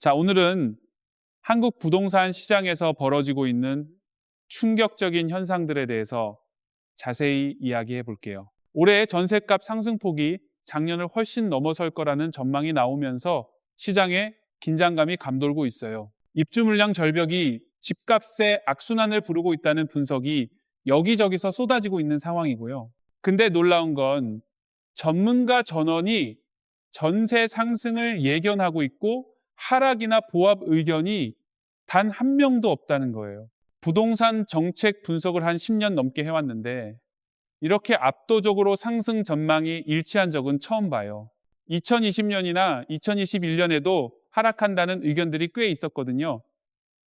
자, 오늘은 한국 부동산 시장에서 벌어지고 있는 충격적인 현상들에 대해서 자세히 이야기해 볼게요. 올해 전셋값 상승폭이 작년을 훨씬 넘어설 거라는 전망이 나오면서 시장에 긴장감이 감돌고 있어요. 입주 물량 절벽이 집값의 악순환을 부르고 있다는 분석이 여기저기서 쏟아지고 있는 상황이고요. 근데 놀라운 건 전문가 전원이 전세 상승을 예견하고 있고 하락이나 보합 의견이 단 한 명도 없다는 거예요. 부동산 정책 분석을 한 10년 넘게 해왔는데 이렇게 압도적으로 상승 전망이 일치한 적은 처음 봐요. 2020년이나 2021년에도 하락한다는 의견들이 꽤 있었거든요.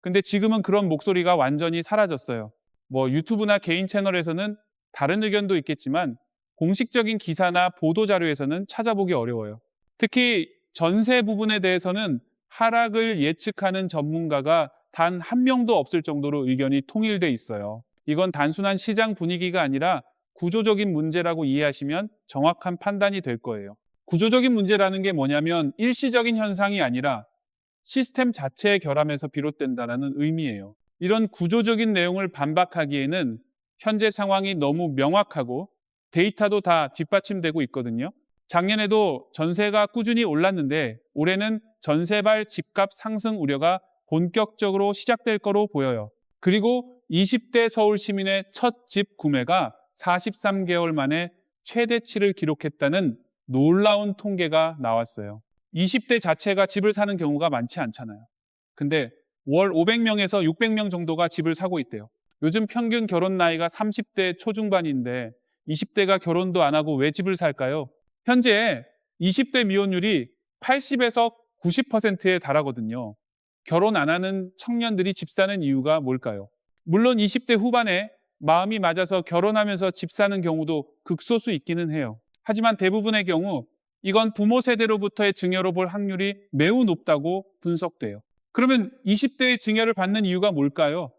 근데 지금은 그런 목소리가 완전히 사라졌어요. 유튜브나 개인 채널에서는 다른 의견도 있겠지만 공식적인 기사나 보도 자료에서는 찾아보기 어려워요. 특히 전세 부분에 대해서는 하락을 예측하는 전문가가 단 한 명도 없을 정도로 의견이 통일돼 있어요. 이건 단순한 시장 분위기가 아니라 구조적인 문제라고 이해하시면 정확한 판단이 될 거예요. 구조적인 문제라는 게 뭐냐면 일시적인 현상이 아니라 시스템 자체의 결함에서 비롯된다는 의미예요. 이런 구조적인 내용을 반박하기에는 현재 상황이 너무 명확하고 데이터도 다 뒷받침되고 있거든요. 작년에도 전세가 꾸준히 올랐는데 올해는 전세발 집값 상승 우려가 본격적으로 시작될 거로 보여요. 그리고 20대 서울 시민의 첫 집 구매가 43개월 만에 최대치를 기록했다는 놀라운 통계가 나왔어요. 20대 자체가 집을 사는 경우가 많지 않잖아요. 근데 월 500명에서 600명 정도가 집을 사고 있대요. 요즘 평균 결혼 나이가 30대 초중반인데 20대가 결혼도 안 하고 왜 집을 살까요? 현재 20대 미혼율이 80에서 90%에 달하거든요. 결혼 안 하는 청년들이 집 사는 이유가 뭘까요? 물론 20대 후반에 마음이 맞아서 결혼하면서 집 사는 경우도 극소수 있기는 해요. 하지만 대부분의 경우 이건 부모 세대로부터의 증여로 볼 확률이 매우 높다고 분석돼요. 그러면 20대의 증여를 받는 이유가 뭘까요?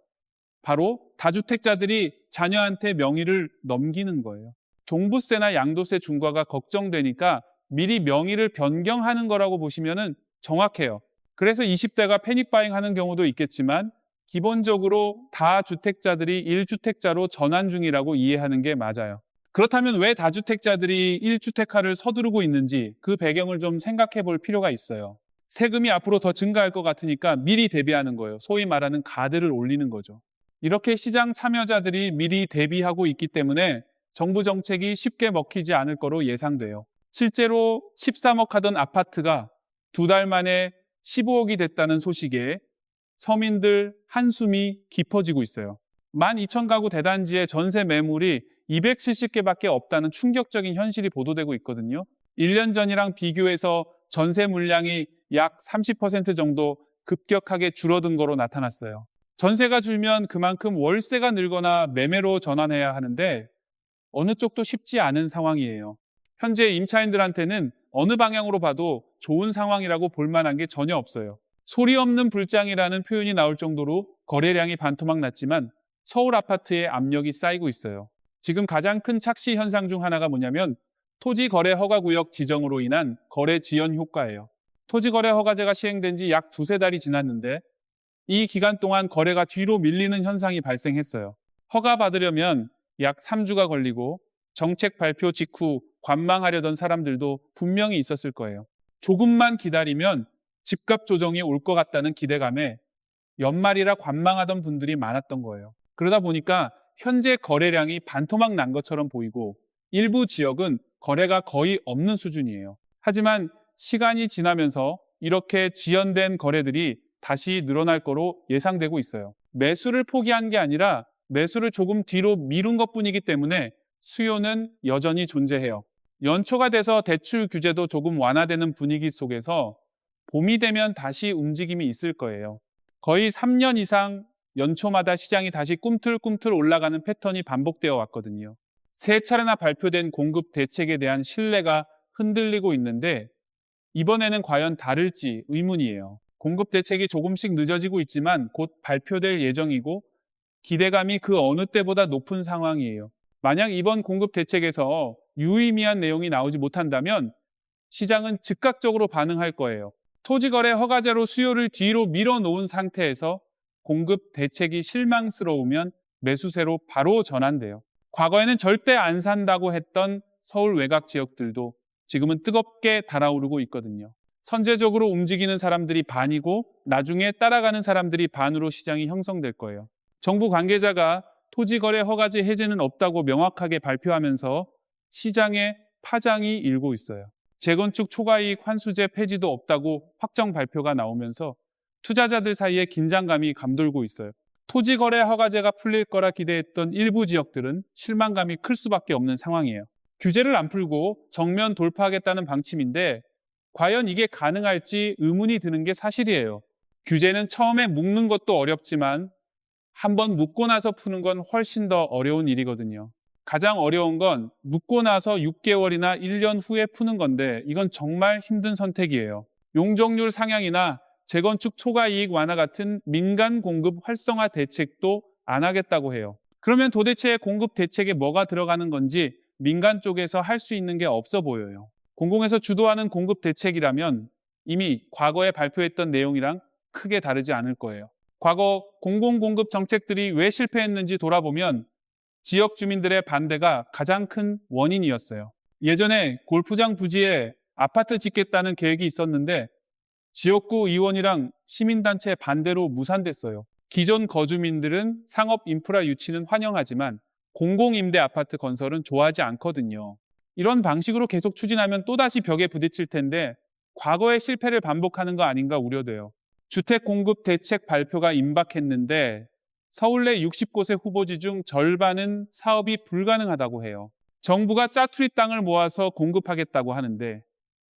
바로 다주택자들이 자녀한테 명의를 넘기는 거예요. 종부세나 양도세 중과가 걱정되니까 미리 명의를 변경하는 거라고 보시면 정확해요. 그래서 20대가 패닉바잉 하는 경우도 있겠지만 기본적으로 다주택자들이 1주택자로 전환 중이라고 이해하는 게 맞아요. 그렇다면 왜 다주택자들이 1주택화를 서두르고 있는지 그 배경을 좀 생각해 볼 필요가 있어요. 세금이 앞으로 더 증가할 것 같으니까 미리 대비하는 거예요. 소위 말하는 가드를 올리는 거죠. 이렇게 시장 참여자들이 미리 대비하고 있기 때문에 정부 정책이 쉽게 먹히지 않을 거로 예상돼요. 실제로 13억 하던 아파트가 2달 만에 15억이 됐다는 소식에 서민들 한숨이 깊어지고 있어요. 12,000가구 대단지의 전세 매물이 270개밖에 없다는 충격적인 현실이 보도되고 있거든요. 1년 전이랑 비교해서 전세 물량이 약 30% 정도 급격하게 줄어든 거로 나타났어요. 전세가 줄면 그만큼 월세가 늘거나 매매로 전환해야 하는데 어느 쪽도 쉽지 않은 상황이에요. 현재 임차인들한테는 어느 방향으로 봐도 좋은 상황이라고 볼 만한 게 전혀 없어요. 소리 없는 불장이라는 표현이 나올 정도로 거래량이 반토막 났지만 서울 아파트에 압력이 쌓이고 있어요. 지금 가장 큰 착시 현상 중 하나가 뭐냐면 토지거래허가구역 지정으로 인한 거래 지연 효과예요. 토지거래허가제가 시행된 지 약 2~3달이 지났는데 이 기간 동안 거래가 뒤로 밀리는 현상이 발생했어요. 허가 받으려면 약 3주가 걸리고 정책 발표 직후 관망하려던 사람들도 분명히 있었을 거예요. 조금만 기다리면 집값 조정이 올 것 같다는 기대감에 연말이라 관망하던 분들이 많았던 거예요. 그러다 보니까 현재 거래량이 반토막 난 것처럼 보이고 일부 지역은 거래가 거의 없는 수준이에요. 하지만 시간이 지나면서 이렇게 지연된 거래들이 다시 늘어날 거로 예상되고 있어요. 매수를 포기한 게 아니라 매수를 조금 뒤로 미룬 것뿐이기 때문에 수요는 여전히 존재해요. 연초가 돼서 대출 규제도 조금 완화되는 분위기 속에서 봄이 되면 다시 움직임이 있을 거예요. 거의 3년 이상 연초마다 시장이 다시 꿈틀꿈틀 올라가는 패턴이 반복되어 왔거든요. 세 차례나 발표된 공급 대책에 대한 신뢰가 흔들리고 있는데 이번에는 과연 다를지 의문이에요. 공급 대책이 조금씩 늦어지고 있지만 곧 발표될 예정이고 기대감이 그 어느 때보다 높은 상황이에요. 만약 이번 공급 대책에서 유의미한 내용이 나오지 못한다면 시장은 즉각적으로 반응할 거예요. 토지거래 허가제로 수요를 뒤로 밀어놓은 상태에서 공급 대책이 실망스러우면 매수세로 바로 전환돼요. 과거에는 절대 안 산다고 했던 서울 외곽 지역들도 지금은 뜨겁게 달아오르고 있거든요. 선제적으로 움직이는 사람들이 반이고 나중에 따라가는 사람들이 반으로 시장이 형성될 거예요. 정부 관계자가 토지거래 허가제 해제는 없다고 명확하게 발표하면서 시장에 파장이 일고 있어요. 재건축 초과이익 환수제 폐지도 없다고 확정 발표가 나오면서 투자자들 사이에 긴장감이 감돌고 있어요. 토지거래 허가제가 풀릴 거라 기대했던 일부 지역들은 실망감이 클 수밖에 없는 상황이에요. 규제를 안 풀고 정면 돌파하겠다는 방침인데 과연 이게 가능할지 의문이 드는 게 사실이에요. 규제는 처음에 묶는 것도 어렵지만 한번 묶고 나서 푸는 건 훨씬 더 어려운 일이거든요. 가장 어려운 건 묶고 나서 6개월이나 1년 후에 푸는 건데 이건 정말 힘든 선택이에요. 용적률 상향이나 재건축 초과이익 완화 같은 민간 공급 활성화 대책도 안 하겠다고 해요. 그러면 도대체 공급 대책에 뭐가 들어가는 건지 민간 쪽에서 할 수 있는 게 없어 보여요. 공공에서 주도하는 공급 대책이라면 이미 과거에 발표했던 내용이랑 크게 다르지 않을 거예요. 과거 공공공급 정책들이 왜 실패했는지 돌아보면 지역 주민들의 반대가 가장 큰 원인이었어요. 예전에 골프장 부지에 아파트 짓겠다는 계획이 있었는데 지역구 의원이랑 시민단체 반대로 무산됐어요. 기존 거주민들은 상업 인프라 유치는 환영하지만 공공임대 아파트 건설은 좋아하지 않거든요. 이런 방식으로 계속 추진하면 또다시 벽에 부딪힐 텐데 과거의 실패를 반복하는 거 아닌가 우려돼요. 주택 공급 대책 발표가 임박했는데 서울 내 60곳의 후보지 중 절반은 사업이 불가능하다고 해요. 정부가 짜투리 땅을 모아서 공급하겠다고 하는데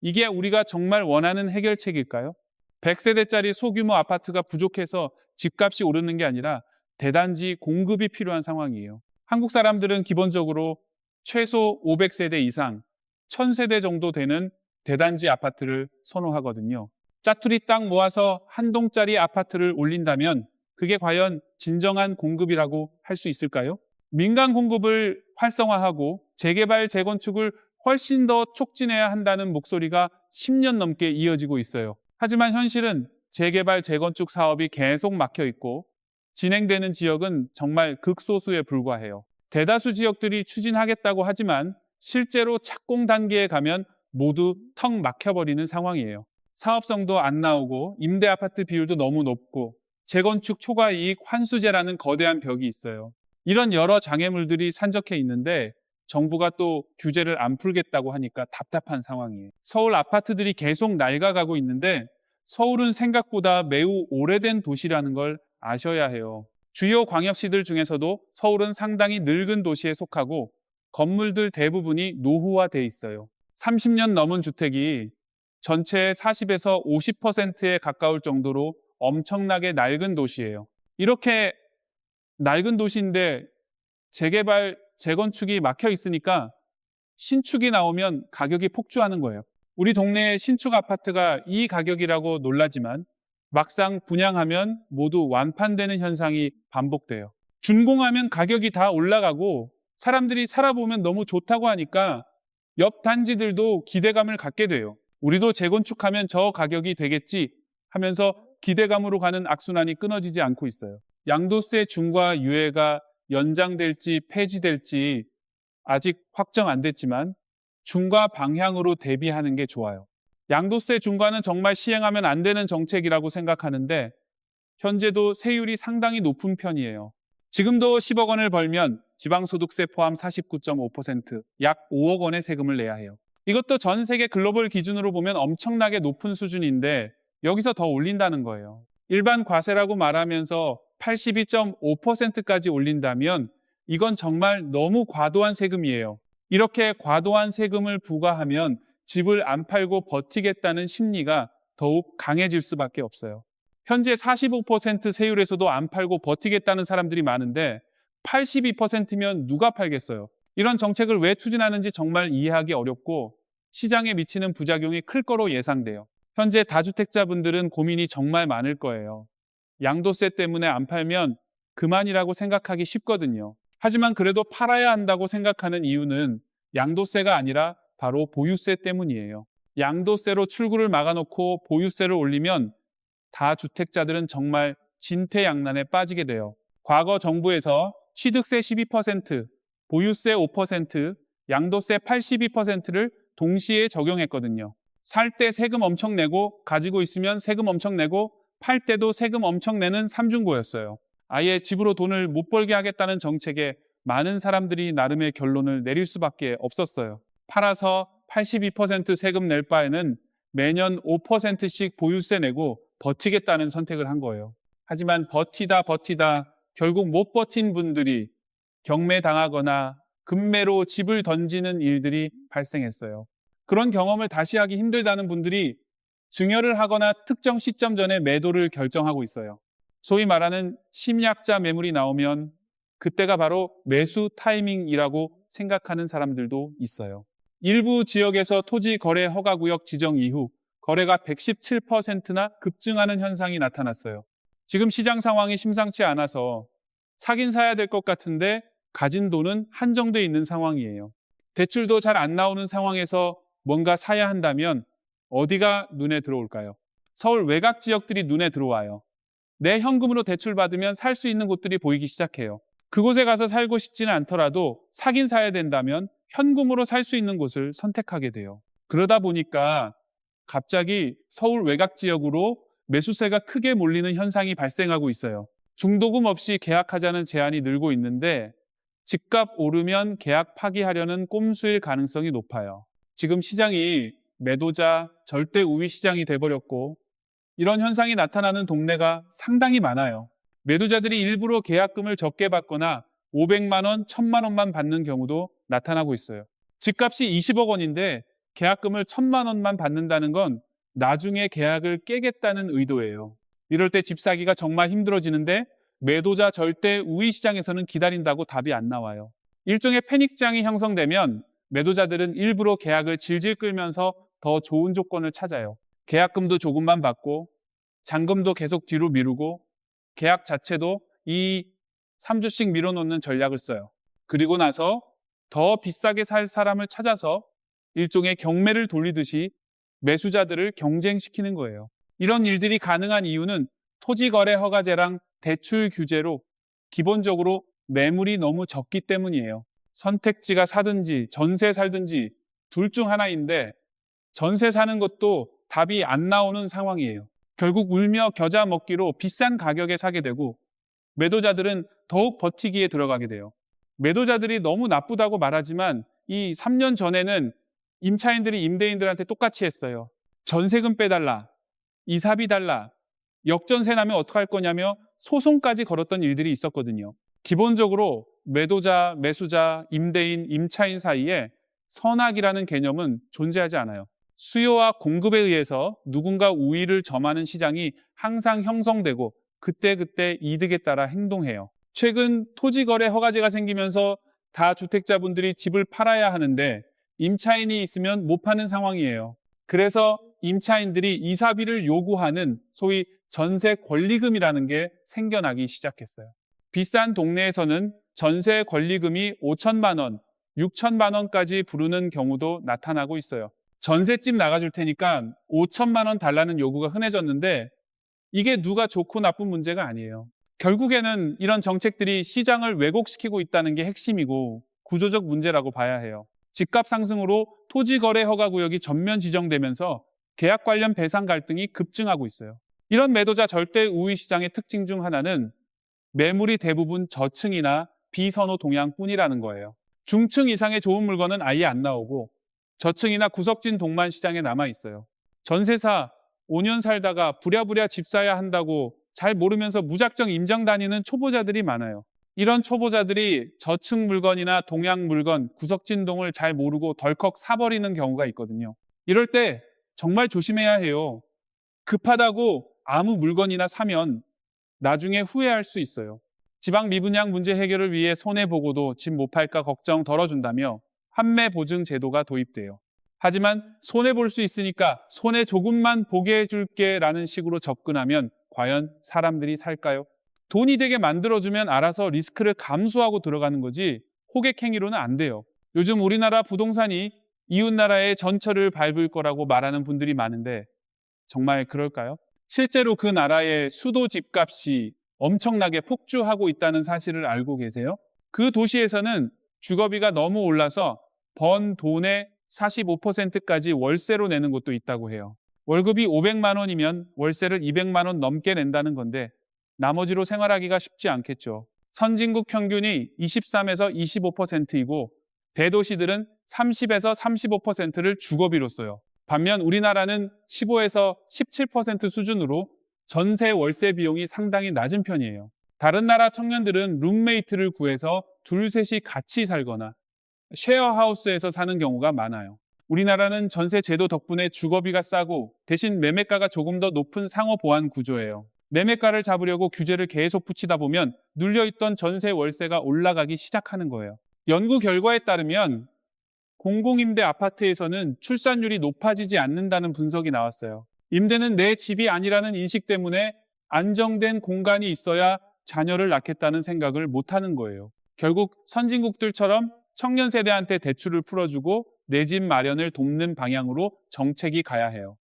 이게 우리가 정말 원하는 해결책일까요? 100세대짜리 소규모 아파트가 부족해서 집값이 오르는 게 아니라 대단지 공급이 필요한 상황이에요. 한국 사람들은 기본적으로 최소 500세대 이상, 1000세대 정도 되는 대단지 아파트를 선호하거든요. 짜투리 땅 모아서 한 동짜리 아파트를 올린다면 그게 과연 진정한 공급이라고 할 수 있을까요? 민간 공급을 활성화하고 재개발, 재건축을 훨씬 더 촉진해야 한다는 목소리가 10년 넘게 이어지고 있어요. 하지만 현실은 재개발, 재건축 사업이 계속 막혀 있고 진행되는 지역은 정말 극소수에 불과해요. 대다수 지역들이 추진하겠다고 하지만 실제로 착공 단계에 가면 모두 턱 막혀버리는 상황이에요. 사업성도 안 나오고 임대 아파트 비율도 너무 높고 재건축 초과이익 환수제라는 거대한 벽이 있어요. 이런 여러 장애물들이 산적해 있는데 정부가 또 규제를 안 풀겠다고 하니까 답답한 상황이에요. 서울 아파트들이 계속 낡아가고 있는데 서울은 생각보다 매우 오래된 도시라는 걸 아셔야 해요. 주요 광역시들 중에서도 서울은 상당히 늙은 도시에 속하고 건물들 대부분이 노후화돼 있어요. 30년 넘은 주택이 전체의 40에서 50%에 가까울 정도로 엄청나게 낡은 도시예요. 이렇게 낡은 도시인데 재개발, 재건축이 막혀 있으니까 신축이 나오면 가격이 폭주하는 거예요. 우리 동네의 신축 아파트가 이 가격이라고 놀라지만 막상 분양하면 모두 완판되는 현상이 반복돼요. 준공하면 가격이 다 올라가고 사람들이 살아보면 너무 좋다고 하니까 옆 단지들도 기대감을 갖게 돼요. 우리도 재건축하면 저 가격이 되겠지 하면서 기대감으로 가는 악순환이 끊어지지 않고 있어요. 양도세 중과 유예가 연장될지 폐지될지 아직 확정 안 됐지만 중과 방향으로 대비하는 게 좋아요. 양도세 중과는 정말 시행하면 안 되는 정책이라고 생각하는데 현재도 세율이 상당히 높은 편이에요. 지금도 10억 원을 벌면 지방소득세 포함 49.5%, 약 5억 원의 세금을 내야 해요. 이것도 전 세계 글로벌 기준으로 보면 엄청나게 높은 수준인데 여기서 더 올린다는 거예요. 일반 과세라고 말하면서 82.5%까지 올린다면 이건 정말 너무 과도한 세금이에요. 이렇게 과도한 세금을 부과하면 집을 안 팔고 버티겠다는 심리가 더욱 강해질 수밖에 없어요. 현재 45% 세율에서도 안 팔고 버티겠다는 사람들이 많은데 82%면 누가 팔겠어요? 이런 정책을 왜 추진하는지 정말 이해하기 어렵고 시장에 미치는 부작용이 클 거로 예상돼요. 현재 다주택자분들은 고민이 정말 많을 거예요. 양도세 때문에 안 팔면 그만이라고 생각하기 쉽거든요. 하지만 그래도 팔아야 한다고 생각하는 이유는 양도세가 아니라 바로 보유세 때문이에요. 양도세로 출구를 막아놓고 보유세를 올리면 다주택자들은 정말 진퇴양난에 빠지게 돼요. 과거 정부에서 취득세 12%, 보유세 5%, 양도세 82%를 동시에 적용했거든요. 살 때 세금 엄청 내고, 가지고 있으면 세금 엄청 내고, 팔 때도 세금 엄청 내는 삼중고였어요. 아예 집으로 돈을 못 벌게 하겠다는 정책에 많은 사람들이 나름의 결론을 내릴 수밖에 없었어요. 팔아서 82% 세금 낼 바에는 매년 5%씩 보유세 내고 버티겠다는 선택을 한 거예요. 하지만 버티다 결국 못 버틴 분들이 경매당하거나 급매로 집을 던지는 일들이 발생했어요. 그런 경험을 다시 하기 힘들다는 분들이 증여를 하거나 특정 시점 전에 매도를 결정하고 있어요. 소위 말하는 심리학자 매물이 나오면 그때가 바로 매수 타이밍이라고 생각하는 사람들도 있어요. 일부 지역에서 토지 거래 허가구역 지정 이후 거래가 117%나 급증하는 현상이 나타났어요. 지금 시장 상황이 심상치 않아서 사긴 사야 될 것 같은데 가진 돈은 한정돼 있는 상황이에요. 대출도 잘 안 나오는 상황에서 뭔가 사야 한다면 어디가 눈에 들어올까요? 서울 외곽 지역들이 눈에 들어와요. 내 현금으로 대출 받으면 살 수 있는 곳들이 보이기 시작해요. 그곳에 가서 살고 싶지는 않더라도 사긴 사야 된다면 현금으로 살 수 있는 곳을 선택하게 돼요. 그러다 보니까 갑자기 서울 외곽 지역으로 매수세가 크게 몰리는 현상이 발생하고 있어요. 중도금 없이 계약하자는 제안이 늘고 있는데 집값 오르면 계약 파기하려는 꼼수일 가능성이 높아요. 지금 시장이 매도자 절대 우위 시장이 돼버렸고 이런 현상이 나타나는 동네가 상당히 많아요. 매도자들이 일부러 계약금을 적게 받거나 500만 원, 1000만 원만 받는 경우도 나타나고 있어요. 집값이 20억 원인데 계약금을 1000만 원만 받는다는 건 나중에 계약을 깨겠다는 의도예요. 이럴 때 집 사기가 정말 힘들어지는데 매도자 절대 우위 시장에서는 기다린다고 답이 안 나와요. 일종의 패닉장이 형성되면 매도자들은 일부러 계약을 질질 끌면서 더 좋은 조건을 찾아요. 계약금도 조금만 받고 잔금도 계속 뒤로 미루고 계약 자체도 3주씩 미뤄놓는 전략을 써요. 그리고 나서 더 비싸게 살 사람을 찾아서 일종의 경매를 돌리듯이 매수자들을 경쟁시키는 거예요. 이런 일들이 가능한 이유는 토지거래 허가제랑 대출 규제로 기본적으로 매물이 너무 적기 때문이에요. 선택지가 사든지 전세 살든지 둘 중 하나인데 전세 사는 것도 답이 안 나오는 상황이에요. 결국 울며 겨자 먹기로 비싼 가격에 사게 되고 매도자들은 더욱 버티기에 들어가게 돼요. 매도자들이 너무 나쁘다고 말하지만 이 3년 전에는 임차인들이 임대인들한테 똑같이 했어요. 전세금 빼달라, 이사비 달라, 역전세 나면 어떡할 거냐며 소송까지 걸었던 일들이 있었거든요. 기본적으로 매도자, 매수자, 임대인, 임차인 사이에 선악이라는 개념은 존재하지 않아요. 수요와 공급에 의해서 누군가 우위를 점하는 시장이 항상 형성되고 그때그때 이득에 따라 행동해요. 최근 토지거래 허가제가 생기면서 다주택자분들이 집을 팔아야 하는데 임차인이 있으면 못 파는 상황이에요. 그래서 임차인들이 이사비를 요구하는 소위 전세 권리금이라는 게 생겨나기 시작했어요. 비싼 동네에서는 전세 권리금이 5천만 원, 6천만 원까지 부르는 경우도 나타나고 있어요. 전셋집 나가줄 테니까 5천만 원 달라는 요구가 흔해졌는데 이게 누가 좋고 나쁜 문제가 아니에요. 결국에는 이런 정책들이 시장을 왜곡시키고 있다는 게 핵심이고 구조적 문제라고 봐야 해요. 집값 상승으로 토지거래 허가구역이 전면 지정되면서 계약 관련 배상 갈등이 급증하고 있어요. 이런 매도자 절대 우위 시장의 특징 중 하나는 매물이 대부분 저층이나 비선호 동향뿐이라는 거예요. 중층 이상의 좋은 물건은 아예 안 나오고 저층이나 구석진 동만 시장에 남아 있어요. 전세사 5년 살다가 부랴부랴 집 사야 한다고 잘 모르면서 무작정 임장 다니는 초보자들이 많아요. 이런 초보자들이 저층 물건이나 동양 물건, 구석진 동을 잘 모르고 덜컥 사버리는 경우가 있거든요. 이럴 때 정말 조심해야 해요. 급하다고 아무 물건이나 사면 나중에 후회할 수 있어요. 지방 미분양 문제 해결을 위해 손해보고도 집 못 팔까 걱정 덜어준다며 환매 보증 제도가 도입돼요. 하지만 손해볼 수 있으니까 손해 조금만 보게 해줄게 라는 식으로 접근하면 과연 사람들이 살까요? 돈이 되게 만들어주면 알아서 리스크를 감수하고 들어가는 거지 호객행위로는 안 돼요. 요즘 우리나라 부동산이 이웃나라의 전철을 밟을 거라고 말하는 분들이 많은데 정말 그럴까요? 실제로 그 나라의 수도 집값이 엄청나게 폭주하고 있다는 사실을 알고 계세요? 그 도시에서는 주거비가 너무 올라서 번 돈의 45%까지 월세로 내는 곳도 있다고 해요. 월급이 500만 원이면 월세를 200만 원 넘게 낸다는 건데 나머지로 생활하기가 쉽지 않겠죠. 선진국 평균이 23에서 25%이고 대도시들은 30에서 35%를 주거비로 써요. 반면 우리나라는 15에서 17% 수준으로 전세 월세 비용이 상당히 낮은 편이에요. 다른 나라 청년들은 룸메이트를 구해서 둘, 셋이 같이 살거나 쉐어하우스에서 사는 경우가 많아요. 우리나라는 전세 제도 덕분에 주거비가 싸고 대신 매매가가 조금 더 높은 상호 보완 구조예요. 매매가를 잡으려고 규제를 계속 붙이다 보면 눌려있던 전세 월세가 올라가기 시작하는 거예요. 연구 결과에 따르면 공공임대 아파트에서는 출산율이 높아지지 않는다는 분석이 나왔어요. 임대는 내 집이 아니라는 인식 때문에 안정된 공간이 있어야 자녀를 낳겠다는 생각을 못하는 거예요. 결국 선진국들처럼 청년 세대한테 대출을 풀어주고 내 집 마련을 돕는 방향으로 정책이 가야 해요.